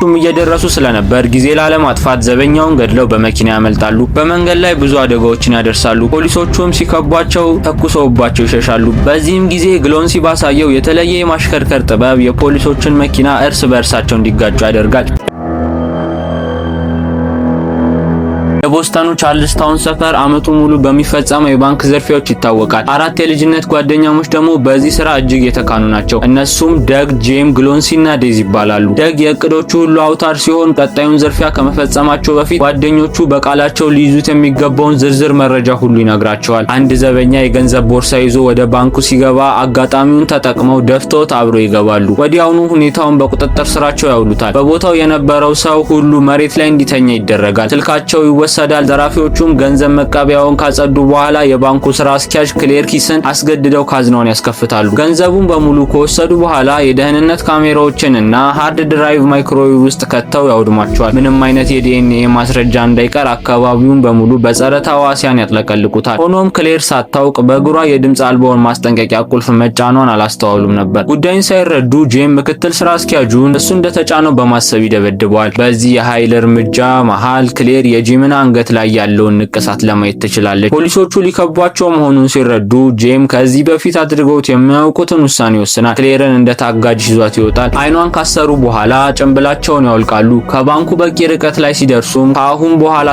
እየደረሱ ስለነበር ጊዜ ላለማጥፋት ዘበኛውን ገድለው በመኪና ያመልጣሉ። በመንገድ ላይ ብዙ አደጋዎችን ያደርሳሉ። ፖሊሶቹም ሲከቧቸው ተኩሰውባቸው ይሸሻሉ። በዚህም ጊዜ ግሎንሲ ባሳየው የተለየ የማሽከርከር ጥበብ የፖሊሶችን መኪና እርስ በእርሳቸው እንዲጋጩ ያደርጋል። የቦስተኑ ቻርልስታውን ሰፈር አመቱ ሙሉ በሚፈጸመው የባንክ ዝርፊያዎች ይታወቃል። 4 የልጅነት ጓደኛሞች ደግሞ በዚህ ስራ እጅግ የተካኑ ናቸው። እነሱም ደግ፣ ጄም፣ ግሎንሲና ዴዝ ይባላሉ። ደግ የእቅዶቹ ሁሉ አውታር ሲሆን ቀጣዩን ዝርፊያ ከመፈጸማቸው በፊት ጓደኞቹ በቃላቸው ሊይዙት የሚገባውን ዝርዝር መረጃ ሁሉ ይነግራቸዋል። አንድ ዘበኛ የገንዘብ ቦርሳ ይዞ ወደ ባንኩ ሲገባ አጋጣሚውን ተጠቅመው ደፍተውት አብረው ይገባሉ። ወዲያውኑ ሁኔታውን በቁጥጥር ስራቸው ያውሉታል። በቦታው የነበረው ሰው ሁሉ መሬት ላይ እንዲተኛ ይደረጋል። ስልካቸው ይወሰዳል። ዘራፊዎቹም ገንዘብ መቀበያውን ካጸዱ በኋላ የባንኩ ስራ አስኪያጅ ክሌር ኪስን አስገድደው ካዝናውን ያስከፍታሉ። ገንዘቡን በሙሉ ከወሰዱ በኋላ የደህንነት ካሜራዎችን እና ሃርድ ድራይቭ ማይክሮዌቭ ውስጥ ከተው ያውድሟቸዋል። ምንም አይነት የዲኤንኤ ማስረጃ እንዳይቀር አካባቢውን በሙሉ በጸረ ተዋሲያን ያጥለቀልቁታል። ሆኖም ክሌር ሳታውቅ በእግሯ የድምጽ አልባውን ማስጠንቀቂያ ቁልፍ መጫኗን አላስተዋሉም ነበር። ጉዳዩን ሳይረዱ ጄም ምክትል ስራ አስኪያጁን እሱ እንደተጫነው በማሰብ ይደበድበዋል። በዚህ የኃይል እርምጃ መሃል ክሌር የጄምን አንገት ላይ ያለውን ንቅሳት ለማየት ትችላለች። ፖሊሶቹ ሊከቧቸው መሆኑን ሲረዱ ጄም ከዚህ በፊት አድርገውት የሚያውቁትን ውሳኔ ይወስናል። ክሌርን እንደ ታጋጅ ይዟት ይወጣል። አይኗን ካሰሩ በኋላ ጭንብላቸውን ያወልቃሉ። ከባንኩ በቂ ርቀት ላይ ሲደርሱም ከአሁን በኋላ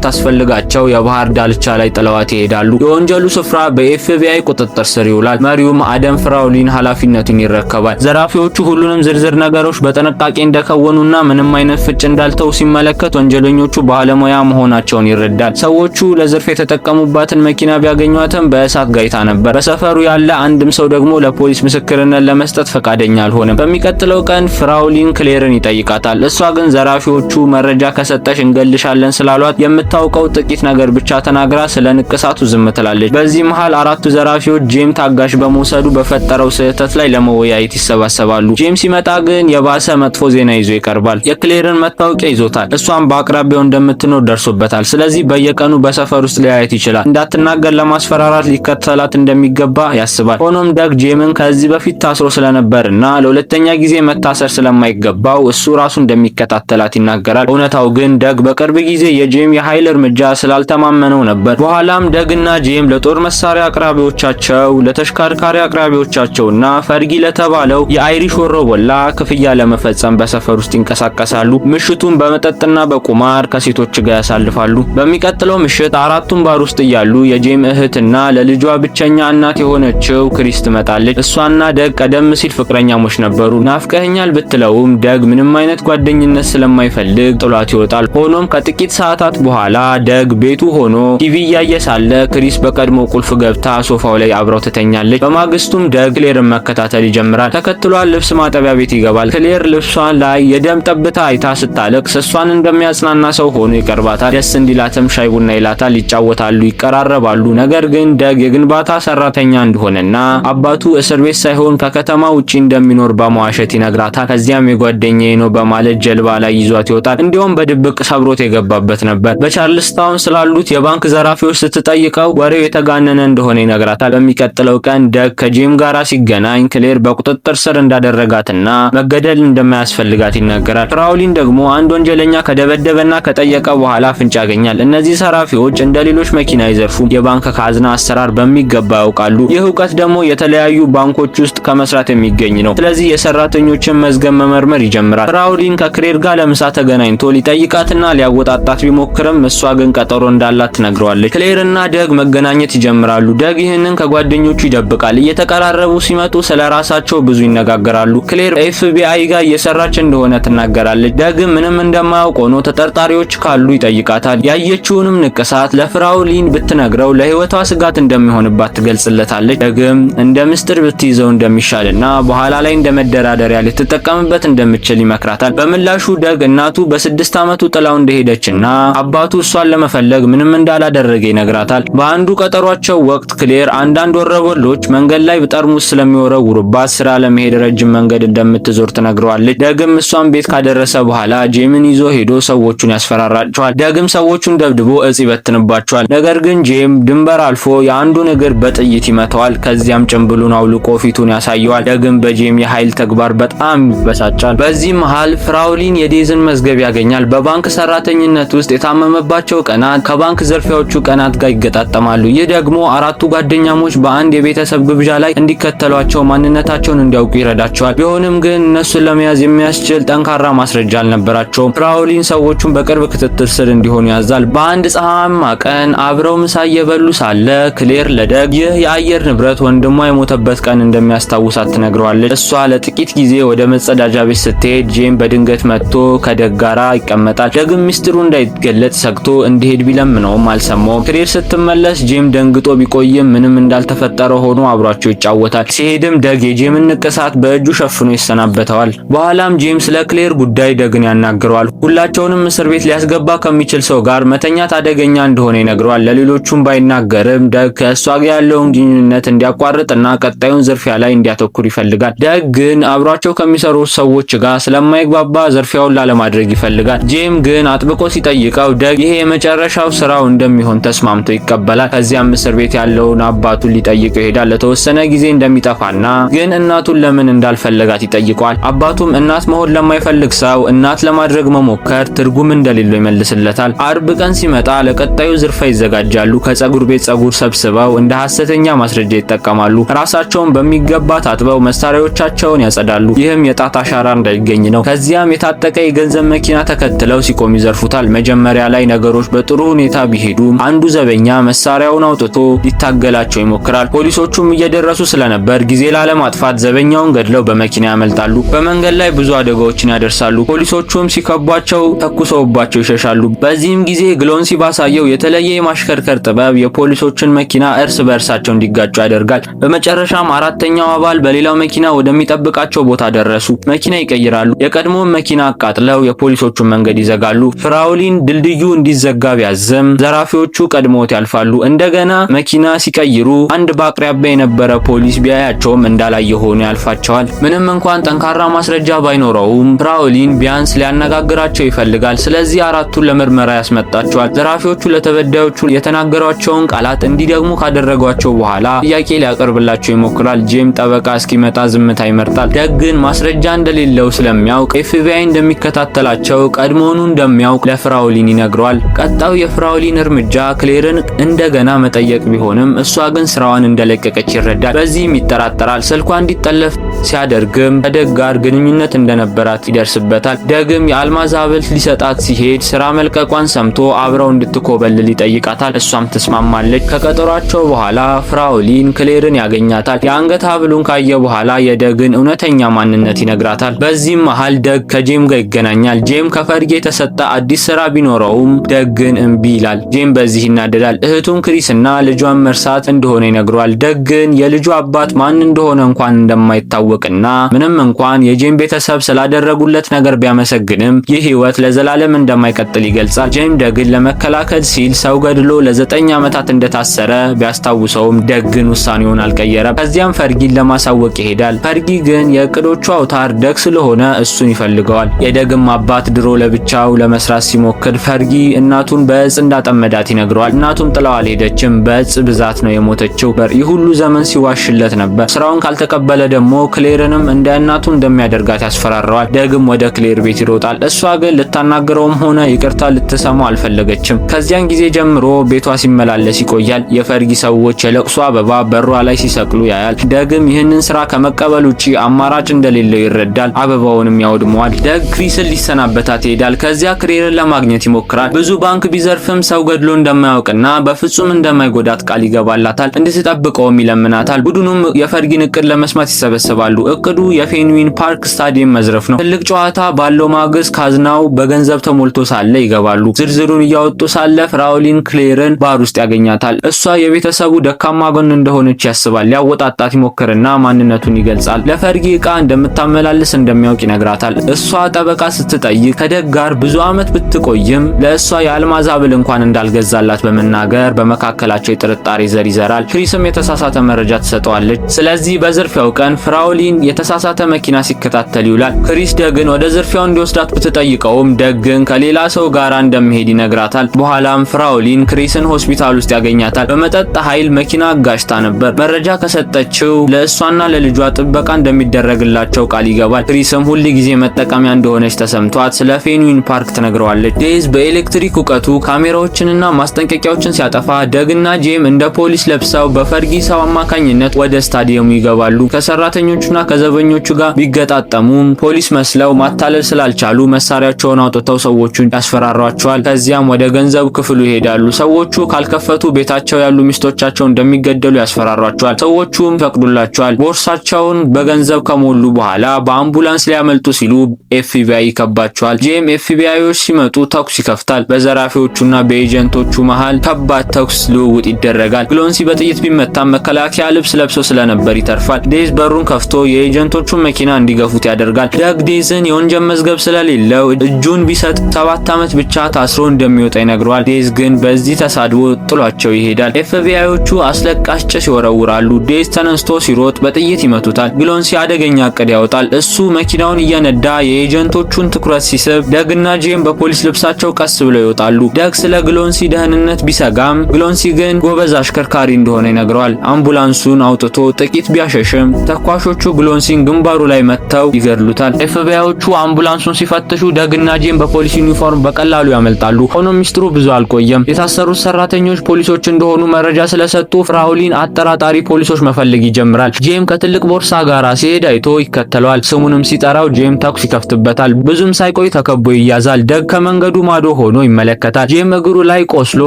ስለማታስፈልጋቸው የባህር ዳርቻ ላይ ጥለዋት ይሄዳሉ። የወንጀሉ ስፍራ በኤፍቢአይ ቁጥጥር ስር ይውላል። መሪውም አደም ፍራውሊን ኃላፊነቱን ይረከባል። ዘራፊዎቹ ሁሉንም ዝርዝር ነገሮች በጥንቃቄ እንደከወኑና ምንም አይነት ፍጭ እንዳልተው ሲመለከት ወንጀለኞቹ ባለሙያ መሆናቸውን ይረዳል። ሰዎቹ ለዝርፍ የተጠቀሙባትን መኪና ቢያገኟትም በእሳት ጋይታ ነበር። በሰፈሩ ያለ አንድም ሰው ደግሞ ለፖሊስ ምስክርነት ለመስጠት ፈቃደኛ አልሆነም። በሚቀጥለው ቀን ፍራውሊን ክሌርን ይጠይቃታል። እሷ ግን ዘራፊዎቹ መረጃ ከሰጠሽ እንገልሻለን ስላሏት የምታውቀው ጥቂት ነገር ብቻ ተናግራ ስለ ንቅሳቱ ዝም ትላለች። በዚህ መሃል 4ቱ ዘራፊዎች ጄም ታጋሽ በመውሰዱ በፈጠረው ስህተት ላይ ለመወያየት ይሰባሰባሉ። ጄም ሲመጣ ግን የባሰ መጥፎ ዜና ይዞ ይቀርባል። የክሌርን መታወቂያ ይዞታል። እሷም በአቅራቢያው እንደምትኖር ደርሶበታል። ስለዚህ በየቀኑ በሰፈር ውስጥ ሊያየት ይችላል። እንዳትናገር ለማስፈራራት ሊከተላት እንደሚገባ ያስባል። ሆኖም ደግ ጄምን ከዚህ በፊት ታስሮ ስለነበርና ለሁለተኛ ጊዜ መታሰር ስለማይገባው እሱ ራሱ እንደሚከታተላት ይናገራል። እውነታው ግን ደግ በቅርብ ጊዜ የጄም የኃይል እርምጃ ስላልተማመነው ነበር። በኋላም ደግና ጄም ለጦር መሳሪያ አቅራቢዎቻቸው፣ ለተሽከርካሪ አቅራቢዎቻቸውና ፈርጊ ለተባለው የአይሪሽ ወሮበላ ክፍያ ለመፈጸም በሰፈር ውስጥ ይንቀሳቀሳሉ። ምሽቱን በመጠጥና በቁማር ከሴቶች ጋር ያሳልፋሉ። በሚቀጥለው ምሽት 4ቱም ባር ውስጥ እያሉ የጄም እህትና ለልጇ ብቸኛ እናት የሆነችው ክሪስ ትመጣለች። እሷና ደግ ቀደም ሲል ፍቅረኛሞች ነበሩ። ናፍቀኸኛል ብትለውም ደግ ምንም አይነት ጓደኝነት ስለማይፈልግ ጥሏት ይወጣል። ሆኖም ከጥቂት ሰዓታት በኋላ ደግ ቤቱ ሆኖ ቲቪ እያየ ሳለ ክሪስ በቀድሞ ቁልፍ ገብታ ሶፋው ላይ አብረው ትተኛለች። በማግስቱም ደግ ክሌርን መከታተል ይጀምራል። ተከትሏል ልብስ ማጠቢያ ቤት ይገባል። ክሌር ልብሷን ላይ የደም ጠብታ አይታ ስታለቅስ እሷን እንደሚያጽናና ሰው ሆኖ ይቀርባታል። ደስ እንዲላትም ሻይ ቡና ይላታል። ይጫወታሉ፣ ይቀራረባሉ። ነገር ግን ደግ የግንባታ ሰራተኛ እንደሆነና አባቱ እስር ቤት ሳይሆን ከከተማ ውጪ እንደሚኖር በመዋሸት ይነግራታል። ከዚያም የጓደኛዬ ነው በማለት ጀልባ ላይ ይዟት ይወጣል። እንዲሁም በድብቅ ሰብሮት የገባበት ነበር። በቻርልስታውን ስላሉት የባንክ ዘራፊዎች ስትጠይቀው ወሬው የተጋነነ እንደሆነ ይነግራታል። በሚቀጥለው ቀን ደግ ከጄም ጋራ ሲገናኝ ክሌር በቁጥጥር ስር እንዳደረጋትና መገደል እንደማያስፈልጋት ይናገራል። ፍራውሊን ደግሞ አንድ ወንጀለኛ ከደበደበና ከጠየቀ በኋላ ፍንጭ ያገኛል። እነዚህ ዘራፊዎች እንደ ሌሎች መኪና አይዘርፉም። የባንክ ካዝና አሰራር በሚገባ ያውቃሉ። ይህ እውቀት ደግሞ የተለያዩ ባንኮች ውስጥ ከመስራት የሚገኝ ነው። ስለዚህ የሰራተኞችን መዝገብ መመርመር ይጀምራል። ፍራውሊን ከክሌር ጋር ለምሳ ተገናኝቶ ሊጠይቃትና ሊያወጣጣት ቢሞክርም እሷ ግን ቀጠሮ እንዳላት ትነግረዋለች። ክሌርና ደግ መገናኘት ይጀምራሉ። ደግ ይህንን ከጓደኞቹ ይደብቃል። እየተቀራረቡ ሲመጡ ስለራሳቸው ብዙ ይነጋገራሉ። ክሌር ኤፍቢአይ ጋር እየሰራች እንደሆነ ትናገራለች። ደግ ምንም እንደማያውቅ ሆኖ ተጠርጣሪዎች ካሉ ይጠይቃታል። ያየችውንም ንቅሳት ለፍራውሊን ብትነግረው ለህይወቷ ስጋት እንደሚሆንባት ትገልጽለታለች። ደግም እንደ ምስጢር ብትይዘው እንደሚሻልና በኋላ ላይ እንደ መደራደሪያ ልትጠቀምበት እንደምትችል ይመክራታል። በምላሹ ደግ እናቱ በ6 ዓመቱ ጥላው እንደሄደችና አባቱ እሷን ለመፈለግ ምንም እንዳላደረገ ይነግራታል። በአንዱ ቀጠሯቸው ወቅት ክሌር አንዳንድ ወረበሎች መንገድ ላይ ጠርሙስ ስለሚወረውሩባት ስራ ለመሄድ ረጅም መንገድ እንደምትዞር ትነግረዋለች። ደግም እሷን ቤት ካደረሰ በኋላ ጄምን ይዞ ሄዶ ሰዎቹን ያስፈራራቸዋል። ደግም ሰዎቹን ደብድቦ እጽ ይበትንባቸዋል። ነገር ግን ጄም ድንበር አልፎ የአንዱን እግር በጥይት ይመታዋል። ከዚያም ጭንብሉን አውልቆ ፊቱን ያሳየዋል። ደግም በጄም የኃይል ተግባር በጣም ይበሳጫል። በዚህ መሃል ፍራውሊን የዴዝን መዝገብ ያገኛል። በባንክ ሰራተኝነት ውስጥ የታመመባቸው ቀናት ከባንክ ዘርፊያዎቹ ቀናት ጋር ይገጣጠማሉ። ይህ ደግሞ አራቱ ጓደኛሞች በአንድ የቤተሰብ ግብዣ ላይ እንዲከተሏቸው ማንነታቸውን እንዲያውቁ ይረዳቸዋል። ቢሆንም ግን እነሱን ለመያዝ የሚያስችል ጠንካራ ማስረጃ አልነበራቸውም። ፍራውሊን ሰዎቹን በቅርብ ክትትል ስር እንዲሆኑ ያዛል። በአንድ ፀሐያማ ቀን አብረው ምሳ እየበሉ ሳለ ክሌር ለደግ ይህ የአየር ንብረት ወንድሟ የሞተበት ቀን እንደሚያስታውሳት ትነግረዋለች። እሷ ለጥቂት ጊዜ ወደ መጸዳጃ ቤት ስትሄድ ጄም በድንገት መጥቶ ከደግ ጋራ ይቀመጣል። ደግም ሚስጥሩ እንዳይገለጥ ሰግቶ እንዲሄድ ቢለምነውም አልሰማውም። ክሌር ስትመለስ ጄም ደንግጦ ቢቆይም ምንም እንዳልተፈጠረ ሆኖ አብሯቸው ይጫወታል። ሲሄድም ደግ የጄምን ንቅሳት በእጁ ሸፍኖ ይሰናበተዋል። በኋላም ጄም ስለ ክሌር ጉዳይ ደግን ያናግረዋል። ሁላቸውንም እስር ቤት ሊያስገባ ከሚችል ሰው ጋር መተኛት አደገኛ እንደሆነ ይነግረዋል። ለሌሎቹም ባይናገርም ደግ ከእሷ ጋር ያለውን ግንኙነት እንዲያቋርጥና ቀጣዩን ዝርፊያ ላይ እንዲያተኩር ይፈልጋል። ደግ ግን አብሯቸው ከሚሰሩ ሰዎች ጋር ስለማይግባባ ዝርፊያውን ላለማድረግ ይፈልጋል። ጄም ግን አጥብቆ ሲጠይቀው ደግ ይሄ የመጨረሻው ስራው እንደሚሆን ተስማምቶ ይቀበላል። ከዚያም እስር ቤት ያለውን አባቱን ሊጠይቀው ይሄዳል። ለተወሰነ ጊዜ እንደሚጠፋና ግን እናቱን ለምን እንዳልፈለጋት ይጠይቀዋል። አባቱም እናት መሆን ለማይፈልግ ሰው እናት ለማድረግ መሞከር ትርጉም እንደሌለው ይመልስለታል። አርብ ቀን ሲመጣ ለቀጣዩ ዝርፊያ ይዘጋጃሉ። ከጸጉር ቤት ጸጉር ሰብስበው እንደ ሐሰተኛ ማስረጃ ይጠቀማሉ። ራሳቸውን በሚገባ ታጥበው መሳሪያዎቻቸውን ያጸዳሉ። ይህም የጣት አሻራ እንዳይገኝ ነው። ከዚያም የታጠቀ የገንዘብ መኪና ተከትለው ሲቆም ይዘርፉታል። መጀመሪያ ላይ ነገሮች በጥሩ ሁኔታ ቢሄዱም አንዱ ዘበኛ መሳሪያውን አውጥቶ ሊታገላቸው ይሞክራል። ፖሊሶቹም እየደረሱ ስለነበር ጊዜ ላለማጥፋት ዘበኛውን ገድለው በመኪና ያመልጣሉ። በመንገድ ላይ ብዙ አደጋዎችን ያደርሳሉ። ፖሊሶቹም ሲከቧቸው ተኩሰውባቸው ይሸሻሉ። በዚህም ጊዜ ግሎንሲ ባሳየው የተለየ የማሽከርከር ጥበብ የፖሊሶችን መኪና እርስ በእርሳቸው እንዲጋጩ ያደርጋል። በመጨረሻም አራተኛው አባል በሌላው መኪና ወደሚጠብቃቸው ቦታ ደረሱ። መኪና ይቀይራሉ። የቀድሞውን መኪና አቃጥለው የፖሊሶቹን መንገድ ይዘጋሉ። ፍራውሊን ድልድዩ እንዲዘጋ ቢያዝም ዘራፊዎቹ ቀድሞት ያልፋሉ። እንደገና መኪና ሲቀይሩ አንድ በአቅራቢያ የነበረ ፖሊስ ቢያያቸውም እንዳላየ ሆኖ ያልፋቸዋል። ምንም እንኳን ጠንካራ ማስረጃ ባይኖረውም ፍራውሊን ቢያንስ ሊያነጋግራቸው ይፈልጋል። ስለዚህ አራቱን ለምርመራ ያስመጣቸዋል። ዘራፊዎቹ ለተበዳዮቹ የተናገሯቸውን ቃላት እንዲደግሙ ካደረጓቸው በኋላ ጥያቄ ሊያቀርብላቸው ይሞክራል። ጄም ጠበቃ እስኪመጣ ዝምታ ይመርጣል። ደግ ግን ማስረጃ እንደሌለው ስለሚያውቅ ኤፍቢአይ እንደሚከታተላቸው ቀድሞውኑ እንደሚያውቅ ለፍራውሊን ይነግረዋል። ቀጣዩ የፍራውሊን እርምጃ ክሌርን እንደገና መጠየቅ ቢሆንም እሷ ግን ስራዋን እንደለቀቀች ይረዳል። በዚህም ይጠራጠራል። ስልኳ እንዲጠለፍ ሲያደርግም ከደግ ጋር ግንኙነት እንደነበራት ይደርስበታል። ደግም የአልማዝ ሐብል ሊሰጣት ሲሄድ ስራ መልቀቋን ሰምቶ አብረው እንድትኮበልል ይጠይቃታል። እሷም ትስማማለች። ከቀጠሯቸው በኋላ ፍራውሊን ክሌርን ያገኛታል። የአንገት ሐብሉን ካየ በኋላ የደግን እውነተኛ ማንነት ይነግራታል። በዚህም መሃል ደግ ከጄም ጋር ይገናኛል። ጄም ከፈርጌ የተሰጠ አዲስ ስራ ቢኖረውም ደግ ግን እምቢ ይላል። ጄም በዚህ ይናደዳል። እህቱን ክሪስና ልጇን መርሳት እንደሆነ ይነግረዋል። ደግ ግን የልጁ አባት ማን እንደሆነ እንኳን እንደማይታወቅና ምንም እንኳን የጄም ቤተሰብ ስላደረጉለት ነገር ቢያመሰግንም ይህ ህይወት ለዘላለም እንደማይቀጥል ይገልጻል። ጄም ደግን ለመከላከል ሲል ሰው ገድሎ ለ9 ዓመታት እንደታሰረ ቢያስታውሰውም ደግ ግን ውሳኔውን አልቀየረም። ከዚያም ፈርጊን ለማሳወቅ ይሄዳል። ፈርጊ ግን የእቅዶቹ አውታር ደግ ስለሆነ እሱን ይፈልገዋል። የደግም አባት ድሮ ለብቻው ለመስራት ሲሞክር ፈርጊ እናቱን በእጽ እንዳጠመዳት ይነግረዋል። እናቱም ጥላው አልሄደችም። በእጽ ብዛት ነው የሞተችው። ይህ ሁሉ ዘመን ሲዋሽለት ነበር። ስራውን ካልተቀበለ ደግሞ ክሌርንም እንደ እናቱ እንደሚያደርጋት ያስፈራረዋል። ደግም ወደ ክሌር ቤት ይሮጣል። እሷ ግን ልታናገረውም ሆነ ይቅርታ ልትሰማው አልፈለገችም። ከዚያን ጊዜ ጀምሮ ቤቷ ሲመላለስ ይቆያል። የፈርጊ ሰዎች የለቅሶ አበባ በሯ ላይ ሲሰቅሉ ያያል። ደግም ይህንን ስራ ከመቀበል ውጪ አማራጭ እንደሌለው ይረዳል። አበባውንም ያወድመዋል። ደግ ክሪስን ሊሰናበታት ይሄዳል። ከዚያ ክሌርን ለማግኘት ይሞክራል። ብዙ ባንክ ቢዘርፍም ሰው ገድሎ እንደማያውቅና በፍጹም እንደማይጎዳት ቃል ይገባላታል። እንድትጠብቀውም ይለምናታል። ቡድኑም የፈርጊን እቅድ ለመስማት ይሰበሰባሉ። እቅዱ የፌንዊን ፓርክ ስታዲየም መዝረፍ ነው። ትልቅ ጨዋታ ባለው ማግስት ካዝናው በገንዘብ ተሞልቶ ሳለ ይገባሉ። ዝርዝሩን እያወጡ ሳለ ፍራውሊን ክሌርን ባር ውስጥ ያገኛታል። እሷ የቤተሰቡ ደካማ ጎን እንደሆነች ያስባል። ሊያወጣጣት ይሞክርና ማንነቱን ይገልጻል። ለፈርጊ ዕቃ እንደምታመላልስ እንደሚያውቅ ይነግራታል። እሷ ጠበቃ ስትጠይቅ ከደግ ጋር ብዙ ዓመት ብትቆይም ለእሷ የአልማዝ ሐብል እንኳን እንዳልገዛላት በመናገር በመካከላቸው የጥርጣሬ ዘር ይዘራል። ክሪስም የተሳሳተ መረጃ ትሰጠዋለች። ስለዚህ በዝርፊያው ቀን ፍራውሊን ፍራውሊን የተሳሳተ መኪና ሲከታተል ይውላል። ክሪስ ደግን ወደ ዝርፊያው እንዲወስዳት ብትጠይቀውም ደግ ግን ከሌላ ሰው ጋር እንደሚሄድ ይነግራታል። በኋላም ፍራውሊን ክሪስን ሆስፒታል ውስጥ ያገኛታል። በመጠጥ ኃይል መኪና አጋጭታ ነበር። መረጃ ከሰጠችው ለእሷና ለልጇ ጥበቃ እንደሚደረግላቸው ቃል ይገባል። ክሪስም ሁል ጊዜ መጠቀሚያ እንደሆነች ተሰምቷት ስለ ፌንዊን ፓርክ ትነግረዋለች። ዴዝ በኤሌክትሪክ እውቀቱ ካሜራዎችንና ማስጠንቀቂያዎችን ሲያጠፋ ደግና ጄም እንደ ፖሊስ ለብሰው በፈርጊ ሰው አማካኝነት ወደ ስታዲየሙ ይገባሉ። ከሰራተኞቹና ከዘበኞቹ ጋር ቢገጣጠሙም ፖሊስ መስለው ማታለል ስላልቻሉ መሳሪያቸውን አውጥተው ሰዎቹን ያስፈራሯቸዋል። ከዚያም ወደ ገንዘብ ክፍሉ ይሄዳሉ። ሰዎቹ ካልከፈቱ ቤታቸው ያሉ ሚስቶቻቸው እንደሚገደሉ ያስፈራሯቸዋል። ሰዎቹም ይፈቅዱላቸዋል። ቦርሳቸውን በገንዘብ ከሞሉ በኋላ በአምቡላንስ ሊያመልጡ ሲሉ ኤፍቢአይ ይከባቸዋል። ጄም ኤፍቢአይዎች ሲመጡ ተኩስ ይከፍታል። በዘራፊዎቹና በኤጀንቶቹ መሃል ከባድ ተኩስ ልውውጥ ይደረጋል። ግሎንሲ በጥይት ቢመታም መከላከያ ልብስ ለብሶ ስለነበር ይተርፋል። ዴዝ በሩን ከፍቶ የኤጀንቶቹን መኪና እንዲገፉት ያደርጋል። ደግ ዴዝን የወንጀል መዝገብ ስለሌለው እጁን ቢሰጥ 7 ዓመት ብቻ ታስሮ እንደሚወጣ ይነግረዋል። ዴዝ ግን በዚህ ተሳድቦ ጥሏቸው ይሄዳል። ኤፍቢአዮቹ አስለቃሽ ጭስ ይወረውራሉ። ዴዝ ተነስቶ ሲሮጥ በጥይት ይመቱታል። ግሎንሲ አደገኛ እቅድ ያወጣል። እሱ መኪናውን እየነዳ የኤጀንቶቹን ትኩረት ሲስብ ደግና ጄም በፖሊስ ልብሳቸው ቀስ ብለው ይወጣሉ። ደግ ስለ ግሎንሲ ደህንነት ቢሰጋም ግሎንሲ ግን ጎበዝ አሽከርካሪ እንደሆነ ይነግረዋል። አምቡላንሱን አውጥቶ ጥቂት ቢያሸሽም ተኳሾቹ ግሎንሲን ግንባሩ ላይ መተው ይገድሉታል። ኤፍቢአዮቹ አምቡላንሱን ሲፈትሹ ደግና ጄም በፖሊስ ዩኒፎርም በቀላሉ ያመልጣሉ። ሆኖም ሚስጥሩ ብዙ አልቆየም። የታሰሩት ሰራተኞች ፖሊሶች እንደሆኑ መረጃ ስለሰጡ ፍራውሊን አጠራጣሪ ፖሊሶች መፈለግ ይጀምራል። ጄም ከትልቅ ቦርሳ ጋር ሲሄድ አይቶ ይከተለዋል። ስሙንም ሲጠራው ጄም ተኩስ ይከፍትበታል። ብዙም ሳይቆይ ተከቦ ይያዛል። ደግ ከመንገዱ ማዶ ሆኖ ይመለከታል። ጄም እግሩ ላይ ቆስሎ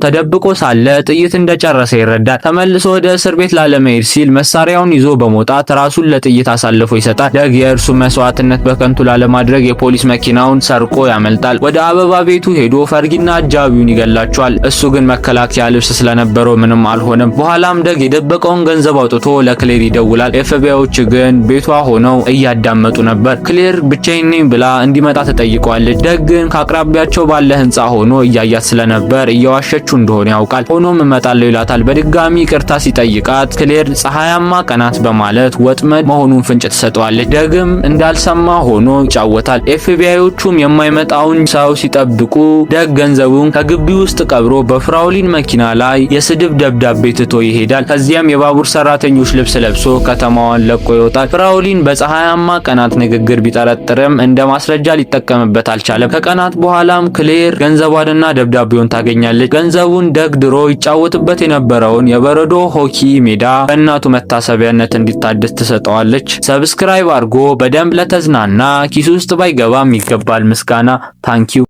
ተደብቆ ሳለ ጥይት እንደጨረሰ ይረዳል። ተመልሶ ወደ እስር ቤት ላለመሄድ ሲል መሳሪያውን ይዞ በመውጣት ራሱን ለጥይት አሳልፎ ይሰጣል። ደግ የእርሱ መስዋዕትነት በከንቱ ላለማድረግ የፖሊስ መኪናውን ሰርቆ ያመልጣል። ወደ አበባ ቤቱ ሄዶ ፈርጊና አጃቢውን ይገላቸዋል። እሱ ግን መከላከያ ልብስ ስለነበረው ምንም አልሆነም። በኋላም ደግ የደበቀውን ገንዘብ አውጥቶ ለክሌር ይደውላል። ኤፍቢአዮች ግን ቤቷ ሆነው እያዳመጡ ነበር። ክሌር ብቻዬን ነኝ ብላ እንዲመጣ ተጠይቀዋለች። ደግ ግን ከአቅራቢያቸው ባለ ህንጻ ሆኖ እያያት ስለነበር እየዋሸችው እንደሆነ ያውቃል። ሆኖም እመጣለሁ ይላታል። በድጋሚ ይቅርታ ሲጠይቃት ክሌር ፀሐያማ ቀናት በማለት ወጥመድ መሆኑን ፍንጭ ትሰጠዋለች። ደግም እንዳልሰማ ሆኖ ይጫወታል። ኤፍቢአዮቹም የማይመጣውን ሰው ሲጠብቁ ደግ ገንዘቡን ከግቢ ውስጥ ቀብሮ በፍራውሊን መኪና ላይ የስድብ ደብዳቤ ትቶ ይሄዳል። ከዚያም የባቡር ሰራተኞች ልብስ ለብሶ ከተማዋን ለቆ ይወጣል። ፍራውሊን በፀሐያማ ቀናት ንግግር ቢጠረጥርም እንደ ማስረጃ ሊጠቀምበት አልቻለም። ከቀናት በኋላም ክሌር ገንዘቧንና ደብዳቤውን ታገኛለች። ገንዘቡን ደግ ድሮ ይጫወትበት የነበረውን የበረዶ ሆኪ ሜዳ በእናቱ መታሰቢያነት እንዲታደስ ትሰጠዋለች። ሰብስክራይብ አድርጎ በደንብ ለተዝናና ኪሱ ውስጥ ባይገባም ይገባል ምስጋና። ታንኪዩ